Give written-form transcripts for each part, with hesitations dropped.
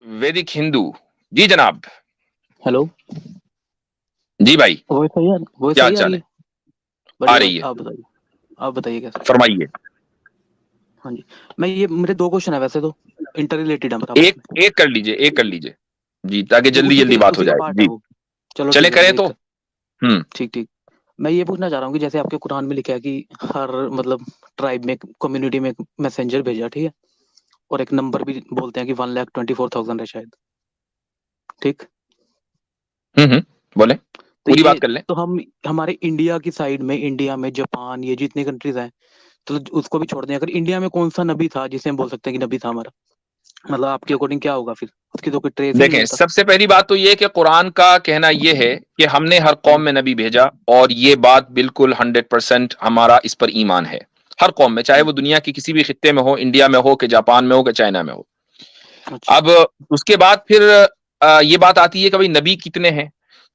वैदिक हिंदू। जी जनाब। हेलो। जी भाई। वही सही है, वही क्या सही आ चाल रही है? है। आ बढ़िया रही बढ़िया, है। आप बताइए कैसे। फरमाइए। हाँ जी। मेरे दो क्वेश्चन है वैसे तो, इंटर रिलेटेड है पर आपस एक में। एक कर लीजिए, एक कर लीजिए। जी, ताकि जी, जल्दी जल्दी बात हो उसी का जाए। पार्ट है जी, वो। चलो चले ठीक है, करें मैं तो। एक हम्म। ठीक ठीक। मैं ये पूछना चाह रहा हूँ कि जैसे आपके कुरान में लिखा है कि हर मतलब ट्राइब में, कम्युनिटी में एक मैसेंजर भेजा, ठीक है। और एक नंबर भी बोलते हैं कि 1,24,000 है शायद। ठीक। बोले। तो पूरी ये बात कर लें। तो हम हमारे इंडिया की साइड में, इंडिया में जापान, ये जितनी कंट्रीज हैं, तो उसको भी छोड़ दें। अगर इंडिया में कौन सा नबी था जिसे हम बोल सकते हैं कि नबी था हमारा, मतलब आपके अकॉर्डिंग क्या होगा फिर? उसकी तो कोई ट्रेस ही नहीं देखें, मिलता। सबसे पहली बात तो ये कि कुरान का कहना यह है कि हमने हर कौम हम्म, में नबी भेजा, और ये बात बिल्कुल 100% हमारा इस पर ईमान है। हर कौम में, चाहे हम्म, वो दुनिया की किसी भी खित्ते में हो, इंडिया में हो कि जापान में हो कि चाइना में हो। अच्छा। अब उसके बाद फिर ये बात आती है कि भाई नबी कितने हैं।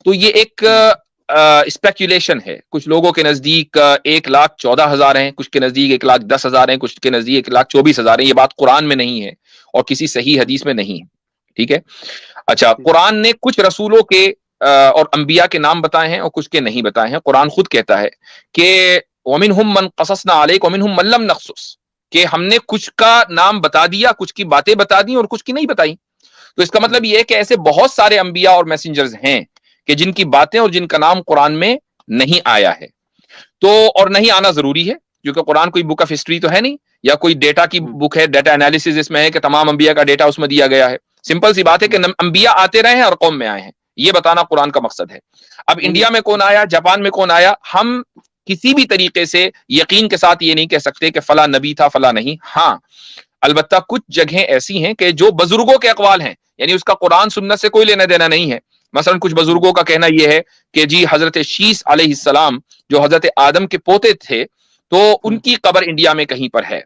तो ये एक हम्म, स्पेक्यूलेशन है। कुछ लोगों के नजदीक 1,14,000 हैं, कुछ के नजदीक 1,10,000 हैं, कुछ के नजदीक 1,24,000 हैं। ये बात कुरान में नहीं है और किसी सही हदीस में नहीं है। ठीक है। अच्छा, ठीक। कुरान ने कुछ रसूलों के और अंबिया के नाम बताए हैं और कुछ के नहीं बताए हैं। कुरान खुद कहता है कि वमिनहुम मन कससना अलैक वमिनहुम मन लम नक़्सुस, कि हमने कुछ का नाम बता दिया, कुछ की बातें बता दी और कुछ की नहीं बताई। तो इसका हम्म, मतलब यह है कि ऐसे बहुत सारे अंबिया और मैसेंजर्स हैं कि जिनकी बातें और जिनका नाम कुरान में नहीं आया है। तो और नहीं आना जरूरी है, क्योंकि कुरान कोई बुक ऑफ हिस्ट्री तो है नहीं, या कोई डेटा की हम्म, बुक है, डेटा एनालिसिस इसमें है कि तमाम अंबिया का डेटा उसमें दिया गया है। सिंपल सी बात है कि हम्म। अंबिया आते रहे हैं और कौम में आए हैं, ये बताना कुरान का मकसद है। अब नहीं नहीं। इंडिया में कौन आया, जापान में कौन आया, हम किसी भी तरीके से यकीन के साथ ये नहीं कह सकते कि फला नबी था फला नहीं। हाँ, अलबत्ता कुछ जगहें ऐसी हैं कि जो बुजुर्गों के अकवाल हैं, यानी उसका कुरान सुन्नत से कोई लेना देना नहीं है। मसलन कुछ हम्म, बुजुर्गों का कहना यह है कि जी हजरत शीस अलैहिस्सलाम जो हजरत आदम के पोते थे, तो हम्म। उनकी कब्र इंडिया में कहीं पर है।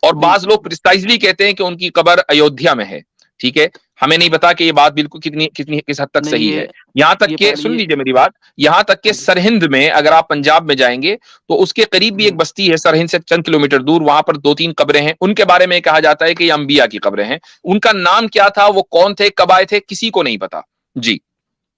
और नहीं। बाज लोग प्रिसाइजली कहते हैं कि उनकी कब्र अयोध्या में है। ठीक है। हमें नहीं पता कि ये बात बिल्कुल कितनी कितनी किस हद तक नहीं, सही ये है। यहां तक ये के, पहले सुन ये। लीजिए मेरी बात, यहां तक के हाँ जी। सरहिंद में अगर आप पंजाब में जाएंगे तो उसके करीब भी एक हम्म। बस्ती है, सरहिंद से चंद किलोमीटर दूर, वहां पर दो तीन कब्रें हैं। उनके बारे में कहा जाता है कि ये अंबिया की कब्रें हैं। उनका नाम क्या था, वो कौन थे, कब आए थे, किसी को नहीं पता। जी।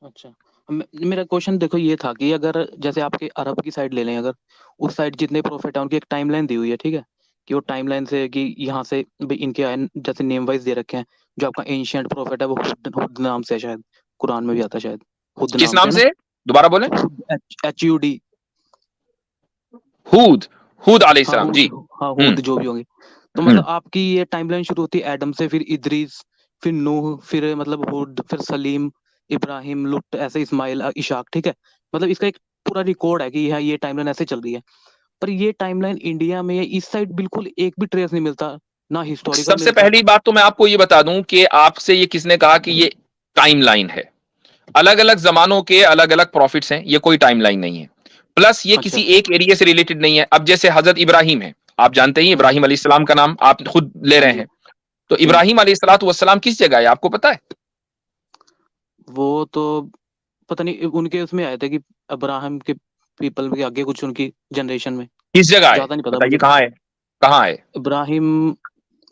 अच्छा। मेरा क्वेश्चन देखो ये था कि अगर जैसे आपके अरब की साइड ले लें, अगर उस साइड जितने प्रोफेट है उनकी एक टाइमलाइन दी हुई है, ठीक है। कि वो टाइमलाइन से कि यहाँ से भाई इनके आए, जैसे नेम वाइज दे रखे हैं। जो आपका एंशियंट प्रोफेट है वो हुद हुद नाम से है शायद। कुरान में भी आता है शायद, हुद किस नाम से नाम है ना। से? दोबारा बोले। हुद, HUD। हूद। हूद हाँ अलैहिस्सलाम जी। हुद। हाँ हम्म। हुद जो भी होंगे। तो हम्म। मतलब आपकी ये टाइमलाइन शुरू होती है एडम से, फिर इदरीस, फिर नूह, फिर मतलब हुड, फिर सलीम, इब्राहिम, लुट, ऐसे इस्माइल, इशाक, ठीक है। मतलब इसका एक पूरा रिकॉर्ड है कि हाँ ये टाइमलाइन ऐसे चल रही है। पर ये टाइमलाइन इंडिया में या इस साइड बिल्कुल एक भी ट्रेस नहीं मिलता, ना हिस्टोरिकल सबसे मिलता। पहली बात तो मैं आपको ये बता दूं कि आपसे ये किसने कहा कि ये टाइमलाइन है? अलग अलग जमानों के अलग अलग प्रॉफिट्स हैं, ये कोई टाइमलाइन नहीं है। प्लस ये किसी अच्छा। एक एरिया से रिलेटेड नहीं है। अब जैसे हजरत इब्राहिम है, आप जानते ही हम्म। इब्राहिम अलैहिस्सलाम का नाम आप खुद ले हाँ रहे जी। हैं। तो हम्म। इब्राहिम अलैहिस्सलाम किस जगह है, आपको पता है? वो तो पता नहीं, उनके उसमें आए थे कि अब्राहम के पीपल के आगे कुछ उनकी जनरेशन में। किस जगह है? ज्यादा नहीं पता बताइए मुझे। कहाँ है, कहाँ है? इब्राहिम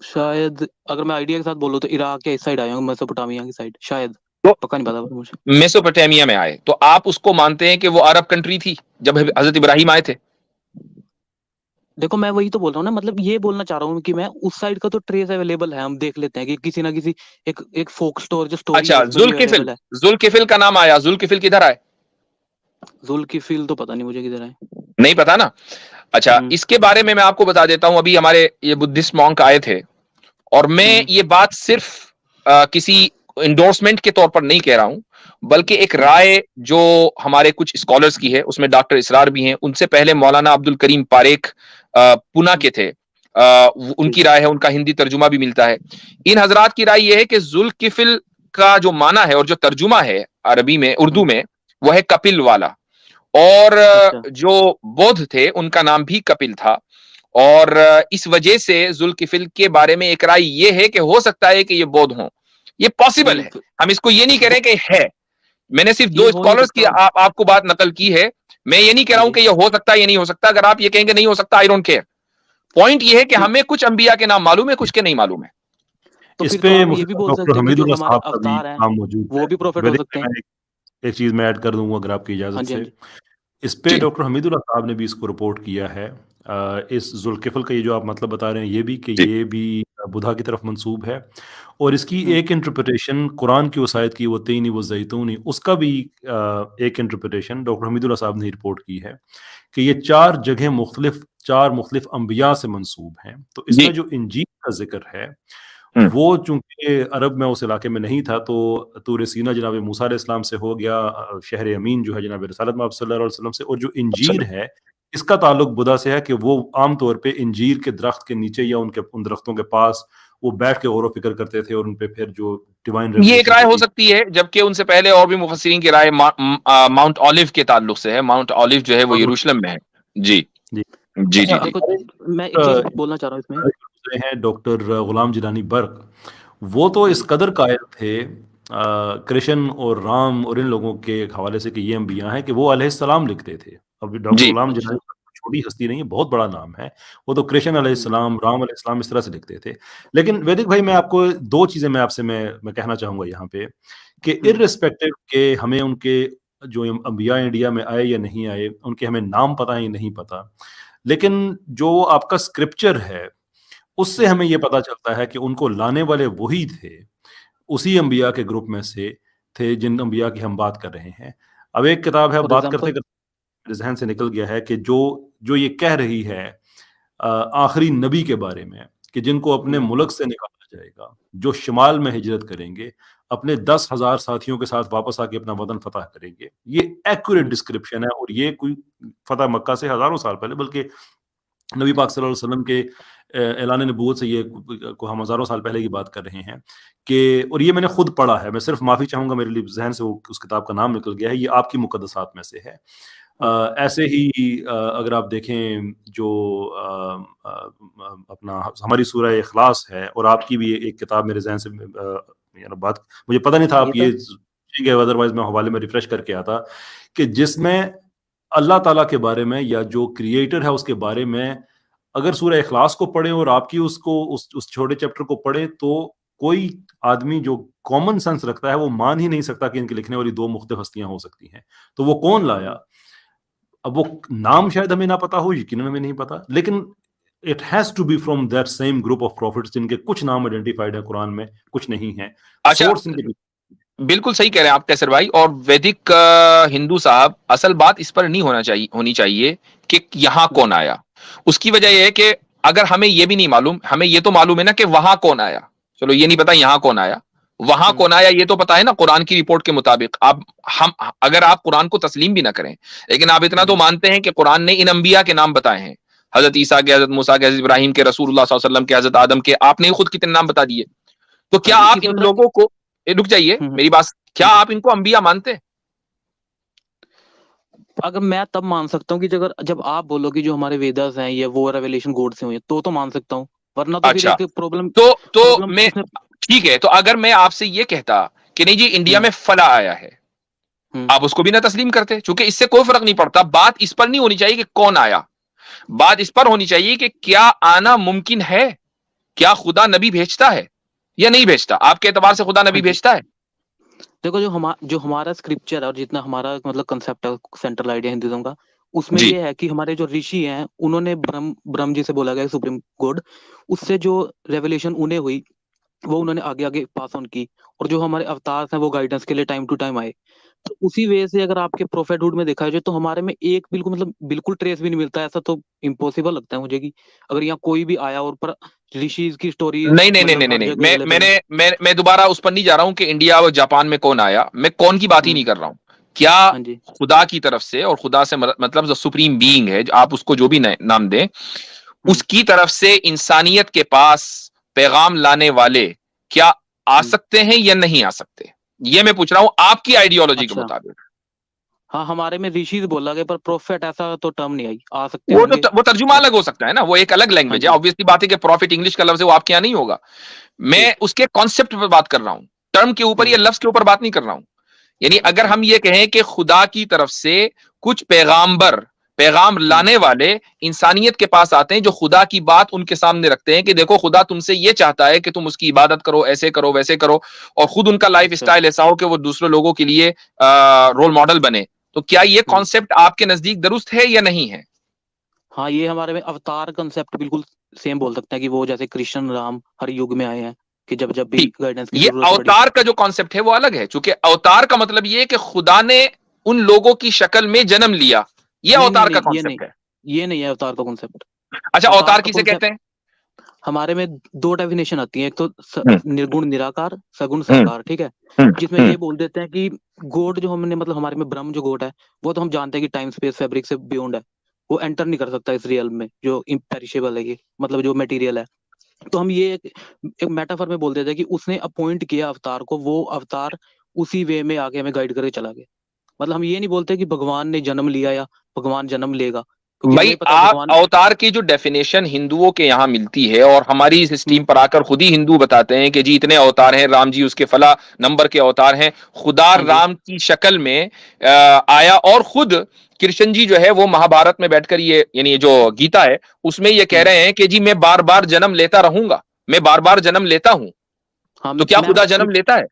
शायद, अगर मैं आइडिया के साथ बोलूँ तो इराक या इस साइड आए होंगे, मेसोपोटामिया की साइड शायद। तो पक्का नहीं पता पर मुझे। मेसोपोटामिया में आए, तो आप उसको मानते हैं कि वो अरब कंट्री थी जब हजरत इब्राहिम आए थे? देखो मैं वही तो बोल रहा हूँ ना, मतलब ये बोलना चाह रहा हूँ कि मैं उस साइड का तो ट्रेस अवेलेबल है, हम देख लेते हैं कि किसी ना किसी एक एक फोक स्टोर जो स्टोरी है अच्छा, उसमें भी जुल्किफिल। अवेलेबल है। जुल्किफिल का नाम आया, जुल्किफिल किधर आए? जुल की फील तो पता नहीं मुझे किधर है। नहीं पता ना। अच्छा, हम्म, इसके बारे में मैं आपको बता देता हूं। अभी हमारे ये बुद्धिस्ट मॉन्क आए थे, और मैं हम्म, ये बात सिर्फ किसी इंडोर्समेंट के तौर पर नहीं कह रहा हूं, बल्कि एक हम्म, राय जो हमारे कुछ स्कॉलर्स की है, उसमें डॉक्टर इसरार भी हैं, उनसे पहले मौलाना अब्दुल करीम पारेख पुना हम्म, के थे। ठीक। उनकी राय है, उनका हिंदी तर्जुमा भी मिलता है। इन हजरात की राय यह है कि जुल्किफिल का जो माना है और जो तर्जुमा है अरबी में, उर्दू हम्म, में, वह है कपिल वाला। और अच्छा। जो बौद्ध थे उनका नाम भी कपिल था। और इस वजह से जुल्किफिल के बारे में एक राय ये है कि हो सकता है कि ये बौद्ध हों। ये पॉसिबल नहीं है, हम इसको ये नहीं कह रहे वो कि है। मैंने सिर्फ ये दो हो नहीं स्कॉलर्स की सकता। आपको बात नकल की है। मैं ये नहीं कह हाँ रहा हूं जी। कि ये हो सकता है, ये नहीं हो सकता। अगर आप ये कहेंगे नहीं हो सकता, आई डोंट केयर। पॉइंट ये है कि नहीं, हमें कुछ अंबिया के नाम मालूम है, कुछ के नहीं मालूम है। तो इस फिर पे तो आप मुझे ये भी बोल डॉक्टर सकते हो कि जो हमीदुल्लाह हमारे साहब का भी अवतार हैं नाम मौजूद वो है। भी प्रॉफिट हो वैदिक सकते में हैं। मैं एक चीज मैं ऐड कर दूंगा अगर आपकी हाँ इजाजत जी, हाँ से। जी। इस पे जी डॉक्टर हमीदुल्लाह साहब ने भी इसको रिपोर्ट किया है। इस जुल्किफल का ये जो आप मतलब बता रहे हैं ये भी कि जी ये भी बुधा की तरफ मंसूब है। और इसकी हम्म, एक इंटरप्रिटेशन कुरान की उस आयत की वो तीनी वो जैतूनी उसका भी एक इंटरप्रिटेशन डॉक्टर हमीदुल्लाह साहब ने रिपोर्ट की है कि ये चार मुख्तलिफ अम्बिया से मंसूब हैं। तो जी इसमें जो इंजील का जिक्र है हम्म, वो चूंकि अरब में उस इलाके में नहीं था तो तूर सीना जनाब मूसा अलैहिस्सलाम से हो गया, शहर अमीन जो है जनाब रसूलुल्लाह मोहम्मद सल्लल्लाहु अलैहि वसल्लम से। और जो इंजीर है इसका ताल्लुक बुदा से है कि वो आमतौर पे इंजीर के दरख्त के नीचे या उनके उन दरख्तों के पास वो बैठ के गौर व फिक्र करते थे और उन पे फिर जो डिवाइन ये एक रेवलेशन राय हो होती। सकती है, जबकि उनसे पहले और भी मुफस्सिरीन की राय माउंट ऑलिव के ताल्लुक से है। माउंट ऑलिव जो है वो यरूशलेम में है। जी जी। जी अच्छा, जी जी। देखो मैं एक चीज हमारे बोलना चाह रहा हूँ इसमें। गुजरे हैं डॉक्टर गुलाम जिलानी बर्क, वो तो हाँ इस जी, कदर कायल थे कृष्ण और राम और इन लोगों के हवाले से कि ये अंबिया हैं कि वो अलैहिस्सलाम लिखते थे। अब डॉक्टर जी गुलाम जिलानी अच्छा। बर्क छोटी हस्ती नहीं है, बहुत बड़ा नाम है। वो तो कृष्ण हम्म, अलैहिस्सलाम राम अलैहिस्सलाम इस तरह से लिखते थे। लेकिन वैदिक भाई मैं आपको दो चीजें मैं आपसे मैं कहना चाहूंगा यहाँ पे कि हम्म, इर्रिस्पेक्टिव के हमें उनके जो अंबिया इंडिया में आए या नहीं आए उनके हमें नाम पता है या नहीं पता, लेकिन जो आपका स्क्रिप्चर है उससे हम्म। हमें ये पता चलता है कि उनको लाने वाले वही थे, उसी अंबिया के ग्रुप में से थे जिन अंबिया की हम बात कर रहे हैं। अब एक किताब है, फॉर बात करते एग्जाम्पल। करते मेरे जहन से निकल गया है कि जो जो ये कह रही है आखिरी नबी के बारे में कि जिनको अपने हम्म, मुल्क से निकाला जाएगा, जो शिमाल में हिजरत करेंगे, अपने 10,000 साथियों के साथ वापस आके अपना वतन फतह करेंगे। ये एक्यूरेट हम्म, डिस्क्रिप्शन है और ये कोई फतह मक्का से हज़ारों साल पहले, बल्कि नबी पाक सल्लल्लाहु अलैहि वसल्लम के ऐलान नबूवत से ये को हम हज़ारों साल पहले की बात कर रहे हैं कि, और ये मैंने खुद पढ़ा है, मैं सिर्फ माफ़ी चाहूँगा मेरे लिए ज़हन से वो उस किताब का नाम निकल गया है, ये आपकी मुक़द्दसात में से है। ओके। ऐसे ही अगर आप देखें जो अपना हमारी सूरह इखलास है और आपकी भी एक किताब मेरे ज़हन से बात मुझे पता नहीं था आप गीता। ये पूछेंगे, अदरवाइज़ मैं हवाले में रिफ्रेश करके आता कि जिसमें अल्लाह ताला के बारे में या जो क्रिएटर है उसके बारे में अगर सूरह इखलास को पढ़े और आपकी उसको उस छोटे चैप्टर को पढ़े तो कोई आदमी जो कॉमन सेंस रखता है वो मान ही नहीं सकता कि इनके लिखने वाली दो मुख्तलिफ हस्तियां हो सकती हैं। तो वो कौन लाया? हम्म, अब वो नाम शायद हमें ना पता हो, यकीनन हमें नहीं पता, लेकिन it has to be from that same group of profits जिनके कुछ नाम आइडेंटिफाइड है कुरान में, कुछ नहीं है। अच्छा, सोर्स इनके बिल्कुल सही कह रहे हैं आप कैसर भाई। और वैदिक हिंदू साहब, असल बात इस पर नहीं होनी चाहिए कि यहाँ हम्म, कौन आया। उसकी वजह यह है कि अगर हमें ये भी नहीं मालूम, हमें ये तो मालूम है ना कि वहां कौन आया। चलो ये नहीं पता यहाँ कौन आया, वहां हम्म, कौन आया ये तो पता है ना कुरान की रिपोर्ट के मुताबिक। आप हम अगर आप कुरान को तस्लीम भी ना करें, लेकिन आप इतना तो हम्म। मानते हैं कि कुरान ने इन अंबिया के नाम बताए हैं। हजरत ईसा के, हजरत मूसा के, हजरत इब्राहिम के, रसूलुल्लाह सल्लल्लाहु अलैहि वसल्लम के, हजरत आदम के, आपने ही खुद कितने नाम बता दिए। तो हाँ क्या जी, आप इसी इन तरह लोगों को, रुक जाइए हम्म, मेरी बात, क्या हम्म। आप इनको अंबिया मानते हैं? अगर मैं तब मान सकता हूँ कि अगर जब आप बोलो कि जो हमारे वेदास हैं ये वो रेवलेशन गॉड से हुए हैं, तो मान सकता हूँ। वरना तो फिर अच्छा, एक प्रॉब्लम तो प्रॉब्लम मैं, इसमें। ठीक है, तो अगर मैं आपसे ये कहता कि नहीं जी इंडिया हम्म, में फला आया है, हम्म, आप उसको भी ना तस्लीम करते, क्योंकि इससे कोई फर्क नहीं पड़ता। बात इस पर नहीं होनी चाहिए कि कौन आया, बात इस पर होनी चाहिए कि क्या आना मुमकिन है। क्या खुदा नबी भेजता है या नहीं भेजता? आपके एतबार से खुदा हाँ नबी जी। भेजता है? देखो जो हमारा स्क्रिप्चर है और जितना हमारा मतलब कंसेप्ट है सेंट्रल आइडिया हिंदुइज्म का, उसमें जी ये है कि हमारे जो ऋषि हैं उन्होंने ब्रह्म ब्रह्म जी से बोला गया सुप्रीम गॉड, उससे जो रेवलेशन उन्हें हुई वो उन्होंने आगे आगे पास ऑन की। और जो हमारे अवतार हैं वो गाइडेंस के लिए टाइम टू टाइम आए। तो उसी वजह से अगर आपके प्रोफेटहुड में देखा जाए तो हमारे में एक बिल्कुल मतलब बिल्कुल ट्रेस भी नहीं मिलता। ऐसा तो इम्पॉसिबल लगता है मुझे कि अगर यहाँ कोई भी आया और पर ऋषि की स्टोरीज नहीं नहीं नहीं मतलब नहीं नहीं हर नहीं, जगह अवेलेबल है। मैं दोबारा उस पर नहीं जा रहा हूं कि इंडिया और जापान में कौन आया। मैं कौन की बात ही हम्म, नहीं कर रहा हूं। क्या हाँ जी, खुदा की तरफ से, और खुदा से मतलब जो सुप्रीम बीइंग है, आप उसको जो भी नाम दें, हम्म, उसकी तरफ से इंसानियत के पास पैगाम लाने वाले क्या आ हम्म। सकते हैं या नहीं आ सकते? ये मैं पूछ रहा हूं आपकी आइडियोलॉजी के अच्छा, मुताबिक। हाँ हमारे में ऋषि बोला गया पर प्रोफेट ऐसा तो टर्म नहीं आई। आ सकते होंगे वो तर्जुमा बट। अलग हो सकता है ना, वो एक अलग हाँ लैंग्वेज है। जी, ऑब्वियसली बात है कि प्रॉफिट इंग्लिश का लफ्ज है, वो आपके यहाँ नहीं होगा। मैं ठीक। उसके कॉन्सेप्ट पर बात कर रहा हूं, टर्म के ऊपर या हम्म, लफ्ज के ऊपर बात नहीं कर रहा हूं। यानी अगर अच्छा। हम ये कहें कि खुदा की तरफ से कुछ पैगाम्बर पैगाम लाने वाले इंसानियत के पास आते हैं, जो खुदा की बात उनके सामने रखते हैं कि देखो खुदा तुमसे ये चाहता है कि तुम उसकी इबादत करो, ऐसे करो वैसे करो, और खुद उनका लाइफ अच्छा। स्टाइल ऐसा हो कि वो दूसरे लोगों के लिए रोल मॉडल बने। तो क्या ये कॉन्सेप्ट आपके नजदीक दुरुस्त है या नहीं है? हाँ, ये हमारे में अवतार कंसेप्ट बिल्कुल सेम बोल सकते हैं कि वो जैसे कृष्ण राम हर युग में आए हैं, कि जब जब भी ठीक, गाइडेंस की ये जरूरत पड़ी। अवतार का जो कॉन्सेप्ट है वो अलग है, क्योंकि अवतार का मतलब ये है कि खुदा ने उन लोगों की शक्ल में जन्म लिया, ये नहीं नहीं अवतार का नहीं, ये नहीं, कॉन्सेप्ट है। ये नहीं है अवतार का कॉन्सेप्ट। अच्छा, अवतार अवतार का किसे कहते कॉन्सेप्ट हैं? हमारे में दो डेफिनेशन आती है, एक तो हम्म, निर्गुण निराकार, सगुण हम्म, साकार, ठीक है। हम्म, जिसमें ये बोल देते हैं कि गॉड जो हमने मतलब हमारे में ब्रह्म जो गॉड है, वो तो हम जानते हैं कि टाइम स्पेस फैब्रिक से बियॉन्ड है, वो एंटर नहीं कर सकता इस रियल में जो इम्पेरिशेबल है, ये मतलब जो मटेरियल है। तो हम ये एक मेटाफर में बोल देते हैं कि उसने अपॉइंट किया अवतार को, वो अवतार उसी वे में आके हमें गाइड करके चला गया। मतलब हम ये नहीं बोलते कि भगवान ने जन्म लिया या भगवान जन्म लेगा, क्योंकि भाई हमें पता है आप भगवान। अवतार की जो डेफिनेशन हिंदुओं के यहाँ मिलती है, और हमारी इस हम्म, स्ट्रीम पर आकर खुद ही हिंदू बताते हैं कि जी इतने अवतार हैं, राम जी उसके फला नंबर के अवतार हैं, खुदा हाँ जी। राम की शक्ल में आया, और खुद कृष्ण जी जो है वो महाभारत में बैठकर ये यानी ये जो गीता है उसमें ये कह हम्म, रहे हैं कि जी मैं बार बार जन्म लेता रहूंगा, मैं बार बार जन्म लेता हूं। हाँ, तो क्या मैं खुदा आपको जन्म स्क्रिप्ट लेता है?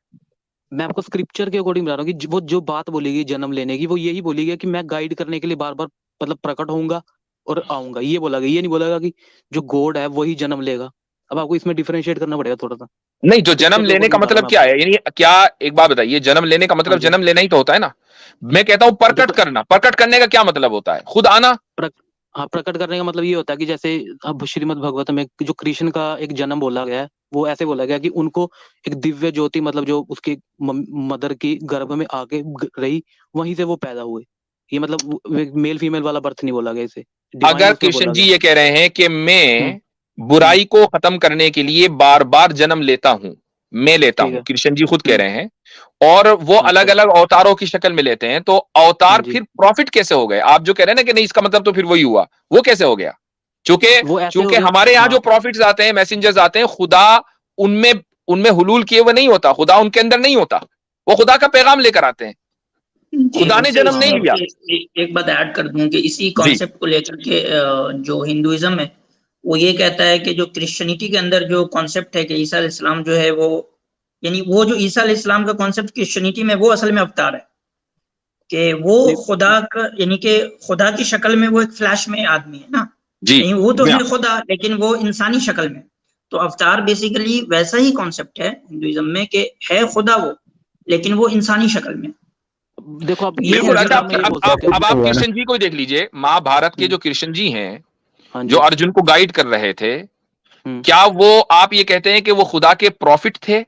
मैं आपको स्क्रिप्चर के अकॉर्डिंग बता रहा हूँ कि वो जो बात बोलेगी जन्म लेने की, वो यही बोलेगी कि मैं गाइड करने के लिए बार बार मतलब प्रकट होऊंगा और आऊंगा, ये बोला गया। ये नहीं बोलेगा कि जो गॉड है वही जन्म लेगा। अब आपको इसमें डिफरेंशिएट करना पड़ेगा थोड़ा सा। नहीं, जो जन्म स्क्रिप्चर के लेने का अकॉर्डिंग बता रहा हूँ मतलब मैं क्या आपको। है, यानी क्या, एक बात बताइए, जन्म लेने का हाँ मतलब जी। जन्म लेना ही तो होता है ना। मैं कहता हूं प्रकट देखो, करना, प्रकट करने का क्या मतलब होता है? खुद आना। प्रक, हाँ, प्रकट करने का मतलब ये होता है कि जैसे अब श्रीमद् भागवत में जो कृष्ण का एक जन्म बोला गया है, वो ऐसे बोला गया कि उनको एक दिव्य ज्योति मतलब जो उसकी मदर की गर्भ में आके रही, वहीं से वो पैदा हुए। ये मतलब मेल फीमेल वाला बर्थ नहीं बोला गया इसे, डिवाइन अगर उसमें कृष्ण बोला जी गया। ये कह रहे हैं कि हम्म। मैं हम्म। बुराई को खत्म करने के लिए बार बार जन्म लेता हूं, मैं लेता ठीक हूं, है। कृष्ण जी खुद कह हम्म। रहे हैं, और वो अलग अच्छा। अलग अवतारों की शक्ल में लेते हैं, तो हाँ अवतार जी। फिर प्रॉफिट कैसे हो गए? आप जो कह रहे हैं ना कि नहीं इसका मतलब तो फिर वही हुआ, वो कैसे हो गया? क्योंकि वो ऐसे हो क्योंकि गया। हमारे यहाँ हाँ। जो प्रॉफिट्स आते हैं, मैसेंजर्स आते हैं, खुदा उनमें उनमें हुलूल किए हुए नहीं होता, खुदा उनके अंदर नहीं होता, वो खुदा का पैगाम लेकर आते हैं, जी, खुदा ने उससे जन्म इसमें नहीं लिया। एक बात ऐड कर दूं कि इसी जी, कॉन्सेप्ट को लेकर के जो हिंदुइज्म है वो ये कहता है कि जो क्रिश्चियनिटी के अंदर जो कॉन्सेप्ट है कि ईसा अलैहिस्सलाम जो है वो, यानी वो जो ईसा अलैहिस्सलाम का कॉन्सेप्ट क्रिश्चियनिटी में वो असल में अवतार है, कि वो नहीं। खुदा का, यानी कि खुदा की शक्ल में वो एक फ्लैश में आदमी है ना, जी, नहीं वो तो जी हाँ। है खुदा लेकिन वो इंसानी शक्ल में। तो अवतार बेसिकली वैसा ही कॉन्सेप्ट है हिंदुइज्म में कि है खुदा वो, लेकिन वो इंसानी शक्ल में। देखो, आप ये बिल्कुल। अच्छा, हिंदुइज्म में अब ये अब बोल अब सकते हो। अब आप कृष्ण जी को ही देख लीजिए, महाभारत के हम्म, जो कृष्ण जी हैं, हाँ जो जी। अर्जुन को गाइड कर रहे थे, हम्म। क्या वो, आप ये कहते हैं कि वो खुदा के प्रॉफिट थे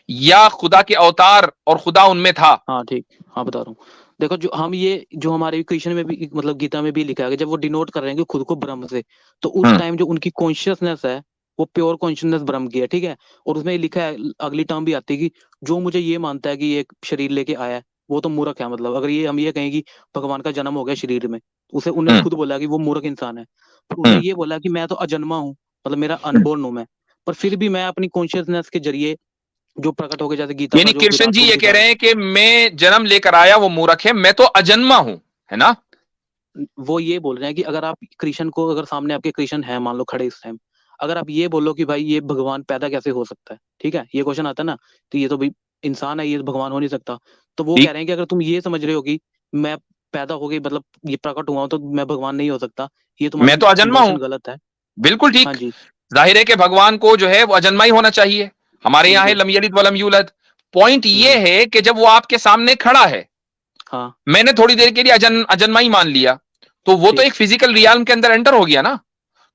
या खुदा के अवतार और खुदा उनमें था? हाँ ठीक। हाँ, बता रहा हूँ। देखो, जो हम ये जो हमारे कृष्ण में भी मतलब गीता में भी लिखा है कि जब वो डिनोट कर रहे हैं कि खुद को ब्रह्म से, तो उस हम्म, टाइम जो उनकी कॉन्शियसनेस है वो प्योर कॉन्शियसनेस ब्रह्म की है, ठीक है। और उसमें लिखा है, अगली टर्म भी आती है कि जो मुझे ये मानता है कि ये एक शरीर लेके आया है वो तो मूर्ख है। मतलब अगर ये हम ये कहें कि भगवान का जन्म हो गया शरीर में, तो उसे उन्होंने हम्म, खुद बोला कि वो मूर्ख इंसान है। फिर उसने हम्म, ये बोला कि मैं तो अजन्मा हूँ, मतलब मेरा हम्म। अनबोर्न हूँ मैं, पर फिर भी मैं अपनी कॉन्शियसनेस के जरिए जो प्रकट हो गया, जैसे गीता यानी का जो कृष्ण विराट जी को भी ये कह दिखा रहे हैं कि मैं जन्म लेकर आया, वो मूर्ख है, मैं तो अजन्मा हूं, है ना? वो ये बोल रहे हैं कि अगर आप कृष्ण को, अगर सामने आपके कृष्ण है मान लो खड़े इस टाइम, अगर आप ये बोलो कि भाई ये भगवान पैदा कैसे हो सकता है, ठीक है, ये क्वेश्चन आता है ना, तो ये तो भाई इंसान है, ये भगवान हो नहीं सकता। तो वो कह ठीक, रहे हैं कि अगर तुम ये समझ रहे हो कि मैं पैदा हो गई मतलब ये प्रकट हुआ हूं तो मैं भगवान नहीं हो सकता, ये मैं तुम्हारी तो अजन्मा हूं, नोशन गलत है। बिल्कुल हाँ ठीक। जी। जाहिर है कि भगवान को जो है वो अजन्मा ही होना चाहिए। हमारे यहाँ है बिल्कुल। लम यलिद वलम यूलद। पॉइंट ये हम्म। है कि जब वो आपके सामने खड़ा है, हाँ मैंने थोड़ी देर के लिए अजन्मा ही मान लिया, तो वो तो ठीक। एक फिजिकल रियाल्म के अंदर एंटर हो गया ना।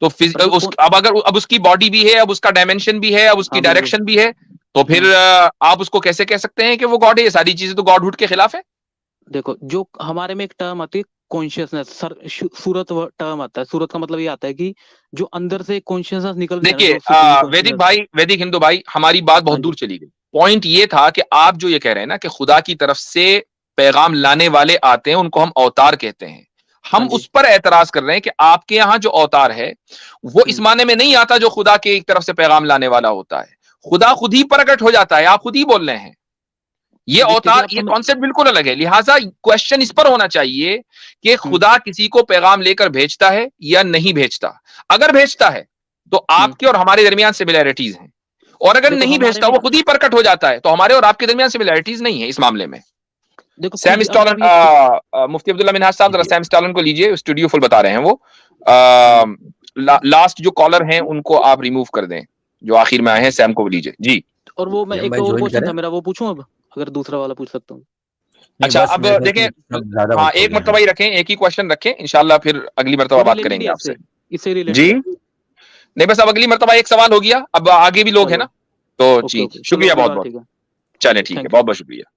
तो पर वो कौन। अब अगर अब उसकी बॉडी भी है, अब उसका डायमेंशन भी है, अब उसकी हाँ बिल्कुल। डायरेक्शन भी है, तो फिर हम्म। आप उसको कैसे कह सकते हैं कि वो गॉड है? ये सारी चीजें तो गॉडहुड के खिलाफ है। देखो, जो हमारे में एक टर्म आती है कॉन्शियसनेस, सर सूरत टर्म आता है। सूरत का मतलब ये आता है कि जो अंदर से कॉन्शियसनेस निकलती है ना, देखिए जो सुप्रीम वैदिक कॉन्शियसनेस। भाई, वैदिक हिंदू भाई, हमारी बात हाँ बहुत जी। दूर चली गई। पॉइंट ये था कि आप जो ये कह रहे हैं ना कि खुदा की तरफ से पैगाम लाने वाले आते हैं, उनको हम अवतार कहते हैं, हम हाँ जी। उस पर एतराज कर रहे हैं कि आपके यहाँ जो अवतार है वो इस हम्म। माने में नहीं आता जो खुदा के एक तरफ से पैगाम लाने वाला होता है। खुदा खुद ही प्रकट हो जाता है, आप खुद ही बोल रहे हैं। ये देखिए अवतार, आप ये समझ कॉन्सेप्ट बिल्कुल अलग है। लिहाजा क्वेश्चन इस पर होना चाहिए कि खुदा किसी को पैगाम लेकर भेजता है या नहीं भेजता। अगर भेजता है तो आपके और हमारे दरमियान सिमिलैरिटीज हैं, और अगर देखो नहीं हमारे भेजता, में वो खुद ही प्रकट हो जाता है, तो हमारे और आपके दरमियान सिमिलैरिटीज नहीं है इस मामले में। देखो सैम खुद अगर स्टॉलन, मुफ्ती अब्दुल्ला मिनहाज साहब, जरा सैम स्टॉलन को लीजिए, स्टूडियो फुल बता रहे हैं वो। लास्ट जो कॉलर हैं उनको आप रिमूव कर दें, जो आखिर में आए हैं, सैम को लीजिए जी। और वो मैं ये एक मैं और ज्वाइन क्वेश्चन करें? था मेरा, वो पूछूं अब, अगर दूसरा वाला पूछ सकता हूँ। नहीं, अच्छा बस अब मेरे देखें, सब ज्यादा हाँ वक्त हो एक गया मरतबा ही रखें, एक ही क्वेश्चन रखें, इंशाल्लाह फिर अगली मरतबा वो बात रिलेटेड करेंगे है आपसे इससे रिलेटेड जी। है। नहीं बस अब अगली मरतबा एक सवाल हो गया, अब आगे भी लोग हैं चलो ना, तो ओके जी ओके, चलो शुक्रिया अगली बहुत बार बहुत। ठीक है। चलें ओके ठीक है, थैंक यू। बहुत बहुत शुक्रिया।